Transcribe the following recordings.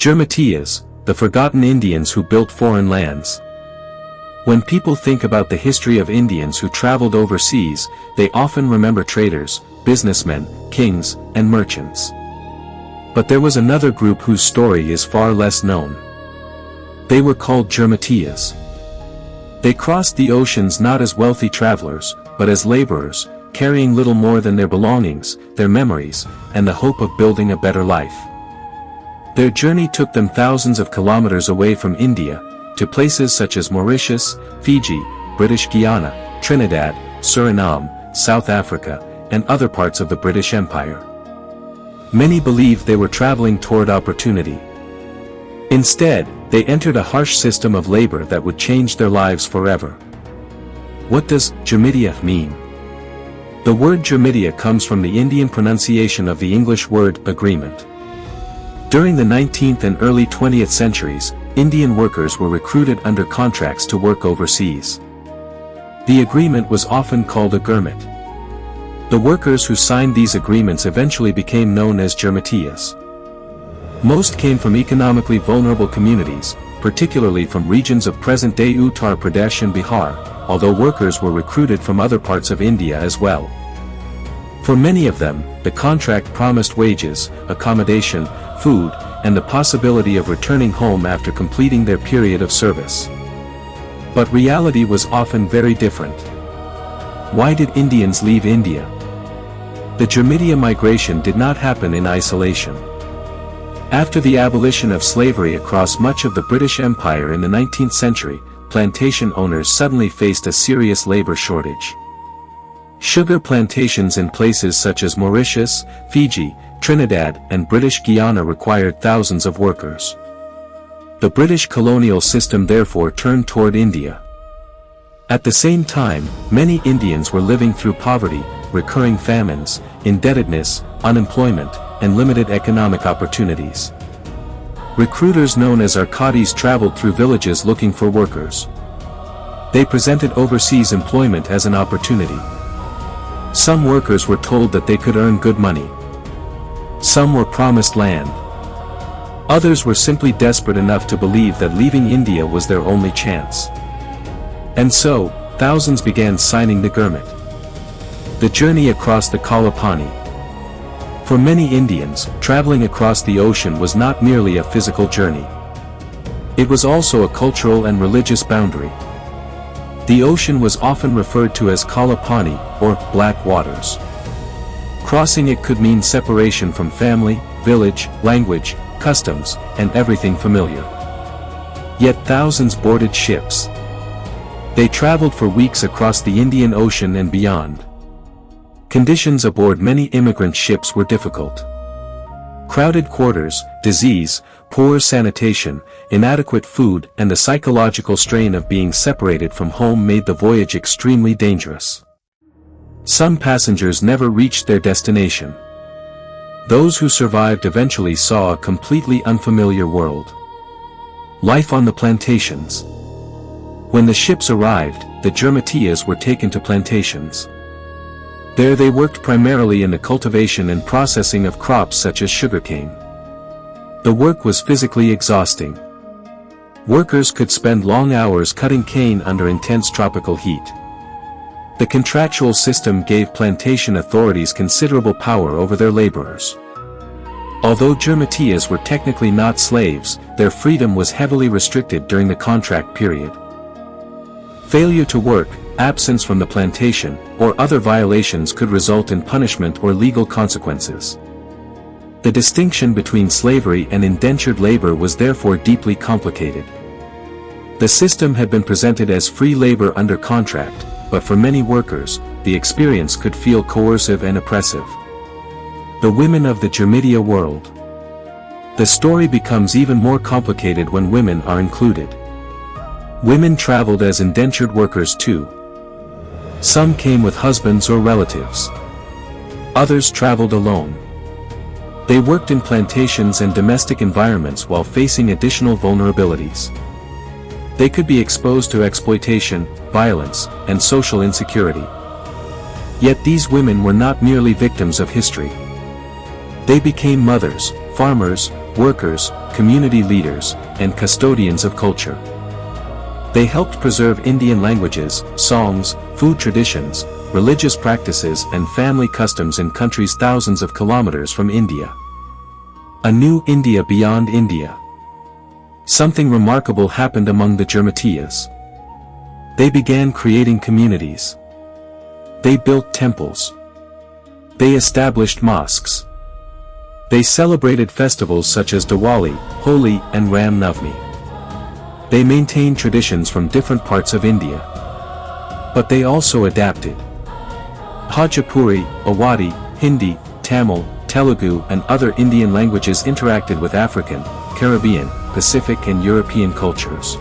Girmitiyas, the forgotten Indians who built foreign lands. When people think about the history of Indians who traveled overseas, they often remember traders, businessmen, kings, and merchants. But there was another group whose story is far less known. They were called Girmitiyas. They crossed the oceans not as wealthy travelers, but as laborers, carrying little more than their belongings, their memories, and the hope of building a better life. Their journey took them thousands of kilometers away from India, to places such as Mauritius, Fiji, British Guiana, Trinidad, Suriname, South Africa, and other parts of the British Empire. Many believed they were traveling toward opportunity. Instead, they entered a harsh system of labor that would change their lives forever. What does Girmitiya mean? The word Girmitiya comes from the Indian pronunciation of the English word agreement. During the 19th and early 20th centuries, Indian workers were recruited under contracts to work overseas. The agreement was often called a Girmit. The workers who signed these agreements eventually became known as Girmitiyas. Most came from economically vulnerable communities, particularly from regions of present-day Uttar Pradesh and Bihar, although workers were recruited from other parts of India as well. For many of them, the contract promised wages, accommodation, food, and the possibility of returning home after completing their period of service. But reality was often very different. Why did Indians leave India? The Girmitiya migration did not happen in isolation. After the abolition of slavery across much of the British Empire in the 19th century, plantation owners suddenly faced a serious labor shortage. Sugar plantations in places such as Mauritius, Fiji, Trinidad, and British Guiana required thousands of workers. The British colonial system therefore turned toward India. At the same time, many Indians were living through poverty, recurring famines, indebtedness, unemployment, and limited economic opportunities. Recruiters known as Arcadis traveled through villages looking for workers. They presented overseas employment as an opportunity. Some workers were told that they could earn good money. Some were promised land. Others were simply desperate enough to believe that leaving India was their only chance. And so, thousands began signing the Girmit. The journey across the Kalapani. For many Indians, traveling across the ocean was not merely a physical journey. It was also a cultural and religious boundary. The ocean was often referred to as Kalapani, or black waters. Crossing it could mean separation from family, village, language, customs, and everything familiar. Yet thousands boarded ships. They traveled for weeks across the Indian Ocean and beyond. Conditions aboard many immigrant ships were difficult. Crowded quarters, disease, poor sanitation, inadequate food, and the psychological strain of being separated from home made the voyage extremely dangerous. Some passengers never reached their destination. Those who survived eventually saw a completely unfamiliar world. Life on the plantations. When the ships arrived, the Girmitiyas were taken to plantations. There they worked primarily in the cultivation and processing of crops such as sugarcane. The work was physically exhausting. Workers could spend long hours cutting cane under intense tropical heat. The contractual system gave plantation authorities considerable power over their laborers. Although Girmitiyas were technically not slaves, their freedom was heavily restricted during the contract period. Failure to work, absence from the plantation, or other violations could result in punishment or legal consequences. The distinction between slavery and indentured labor was therefore deeply complicated. The system had been presented as free labor under contract, but for many workers, the experience could feel coercive and oppressive. The women of the Girmitiya world. The story becomes even more complicated when women are included. Women traveled as indentured workers too. Some came with husbands or relatives. Others traveled alone. They worked in plantations and domestic environments while facing additional vulnerabilities. They could be exposed to exploitation, violence, and social insecurity. Yet these women were not merely victims of history. They became mothers, farmers, workers, community leaders, and custodians of culture. They helped preserve Indian languages, songs, food traditions, religious practices and family customs in countries thousands of kilometers from India. A new India beyond India. Something remarkable happened among the Girmitiyas. They began creating communities. They built temples. They established mosques. They celebrated festivals such as Diwali, Holi and Ram Navami. They maintained traditions from different parts of India. But they also adapted. Bhojpuri, Awadhi, Hindi, Tamil, Telugu and other Indian languages interacted with African, Caribbean, Pacific and European cultures.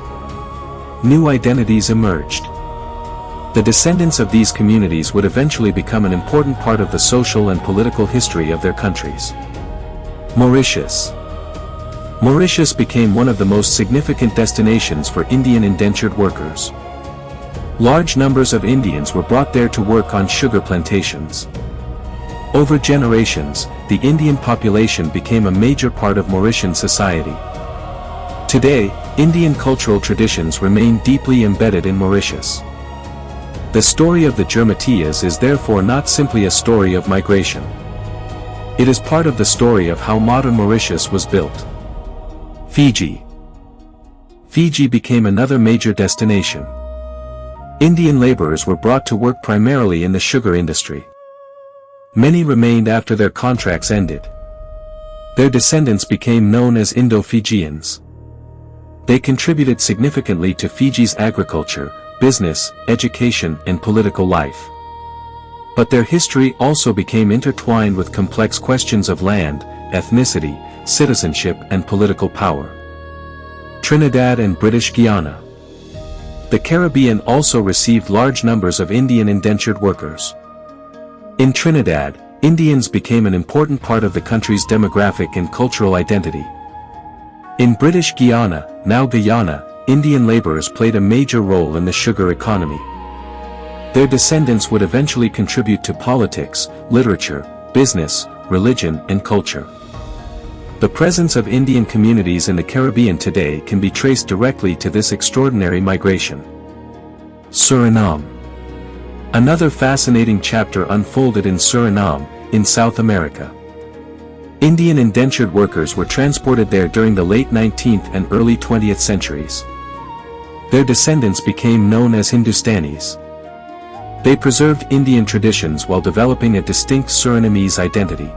New identities emerged. The descendants of these communities would eventually become an important part of the social and political history of their countries. Mauritius. Mauritius became one of the most significant destinations for Indian indentured workers. Large numbers of Indians were brought there to work on sugar plantations. Over generations, the Indian population became a major part of Mauritian society. Today, Indian cultural traditions remain deeply embedded in Mauritius. The story of the Girmitiyas is therefore not simply a story of migration. It is part of the story of how modern Mauritius was built. Fiji. Fiji became another major destination. Indian laborers were brought to work primarily in the sugar industry. Many remained after their contracts ended. Their descendants became known as Indo-Fijians. They contributed significantly to Fiji's agriculture, business, education and political life. But their history also became intertwined with complex questions of land, ethnicity, citizenship and political power. Trinidad and British Guiana. The Caribbean also received large numbers of Indian indentured workers. In Trinidad, Indians became an important part of the country's demographic and cultural identity. In British Guiana, now Guyana, Indian laborers played a major role in the sugar economy. Their descendants would eventually contribute to politics, literature, business, religion and culture. The presence of Indian communities in the Caribbean today can be traced directly to this extraordinary migration. Suriname. Another fascinating chapter unfolded in Suriname, in South America. Indian indentured workers were transported there during the late 19th and early 20th centuries. Their descendants became known as Hindustanis. They preserved Indian traditions while developing a distinct Surinamese identity.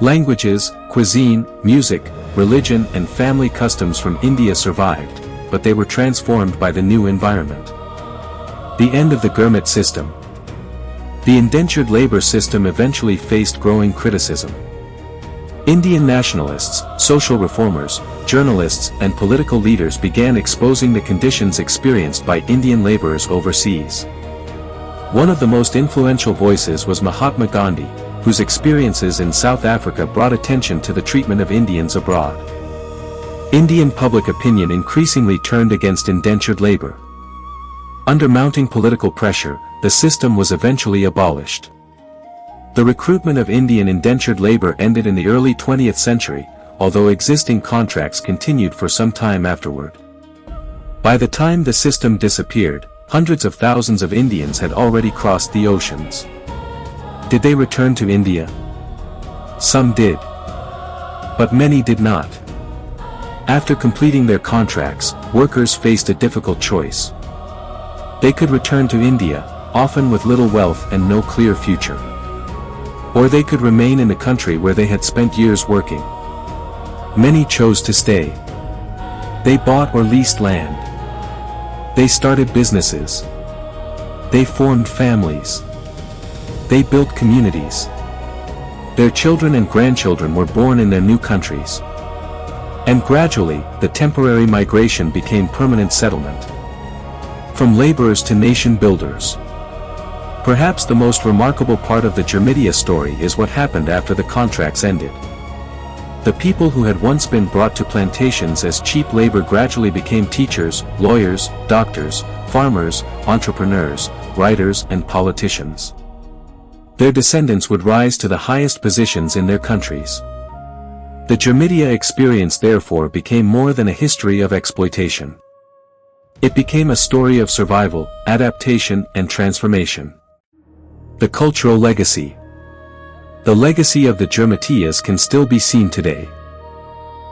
Languages, cuisine, music, religion and family customs from India survived, but they were transformed by the new environment. The end of the Girmit system. The indentured labor system eventually faced growing criticism. Indian nationalists, social reformers, journalists and political leaders began exposing the conditions experienced by Indian laborers overseas. One of the most influential voices was Mahatma Gandhi, whose experiences in South Africa brought attention to the treatment of Indians abroad. Indian public opinion increasingly turned against indentured labor. Under mounting political pressure, the system was eventually abolished. The recruitment of Indian indentured labor ended in the early 20th century, although existing contracts continued for some time afterward. By the time the system disappeared, hundreds of thousands of Indians had already crossed the oceans. Did they return to India? Some did. But many did not. After completing their contracts, workers faced a difficult choice. They could return to India, often with little wealth and no clear future. Or they could remain in the country where they had spent years working. Many chose to stay. They bought or leased land. They started businesses. They formed families. They built communities. Their children and grandchildren were born in their new countries. And gradually, the temporary migration became permanent settlement. From laborers to nation builders. Perhaps the most remarkable part of the Girmitiyas story is what happened after the contracts ended. The people who had once been brought to plantations as cheap labor gradually became teachers, lawyers, doctors, farmers, entrepreneurs, writers and politicians. Their descendants would rise to the highest positions in their countries. The Girmitiyas experience therefore became more than a history of exploitation. It became a story of survival, adaptation, and transformation. The cultural legacy. The legacy of the Girmitiyas can still be seen today.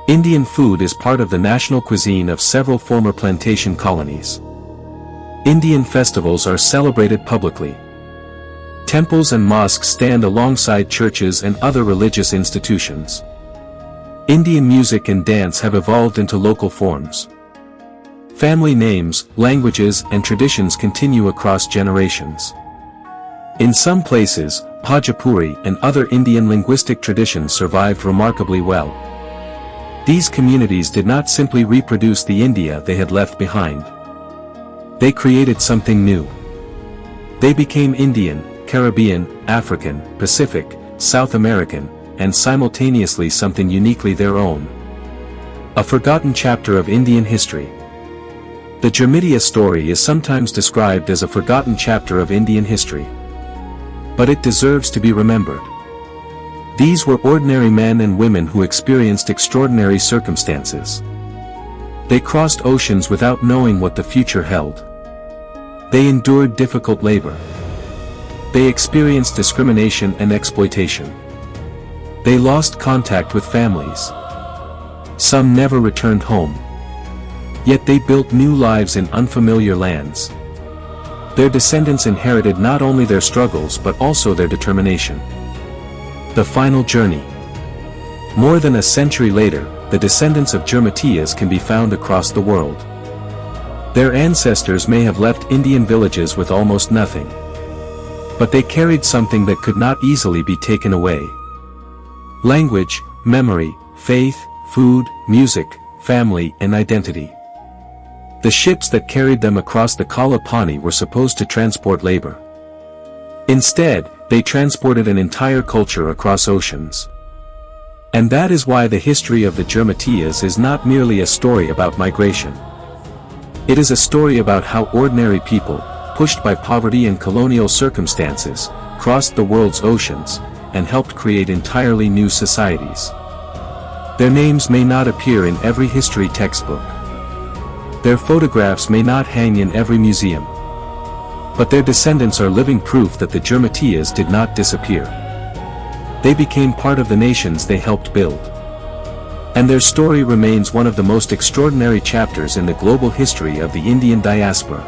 Indian food is part of the national cuisine of several former plantation colonies. Indian festivals are celebrated publicly. Temples and mosques stand alongside churches and other religious institutions. Indian music and dance have evolved into local forms. Family names, languages, and traditions continue across generations. In some places, Bhojpuri and other Indian linguistic traditions survived remarkably well. These communities did not simply reproduce the India they had left behind. They created something new. They became Indian, Caribbean, African, Pacific, South American, and simultaneously something uniquely their own. A forgotten chapter of Indian history. The Girmitiyas story is sometimes described as a forgotten chapter of Indian history. But it deserves to be remembered. These were ordinary men and women who experienced extraordinary circumstances. They crossed oceans without knowing what the future held. They endured difficult labor. They experienced discrimination and exploitation. They lost contact with families. Some never returned home. Yet they built new lives in unfamiliar lands. Their descendants inherited not only their struggles but also their determination. The final journey. More than a century later, the descendants of Girmitiyas can be found across the world. Their ancestors may have left Indian villages with almost nothing. But they carried something that could not easily be taken away. Language, memory, faith, food, music, family, and identity. The ships that carried them across the Kala Pani were supposed to transport labor. Instead, they transported an entire culture across oceans. And that is why the history of the Girmitiyas is not merely a story about migration. It is a story about how ordinary people, pushed by poverty and colonial circumstances, crossed the world's oceans, and helped create entirely new societies. Their names may not appear in every history textbook. Their photographs may not hang in every museum. But their descendants are living proof that the Girmitiyas did not disappear. They became part of the nations they helped build. And their story remains one of the most extraordinary chapters in the global history of the Indian diaspora.